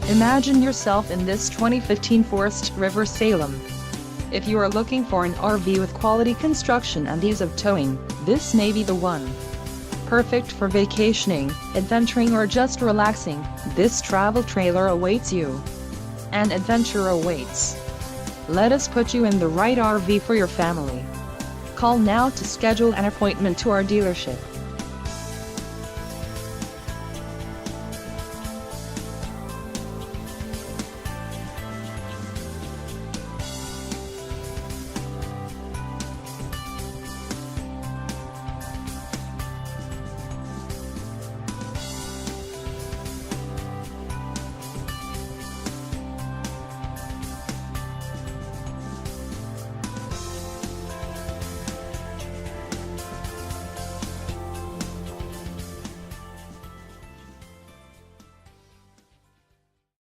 Imagine yourself in this 2015 Forest River Salem. If you are looking for an RV with quality construction and ease of towing, this may be the one. Perfect for vacationing, adventuring or just relaxing, this travel trailer awaits you. An adventure awaits. Let us put you in the right RV for your family. Call now to schedule an appointment to our dealership.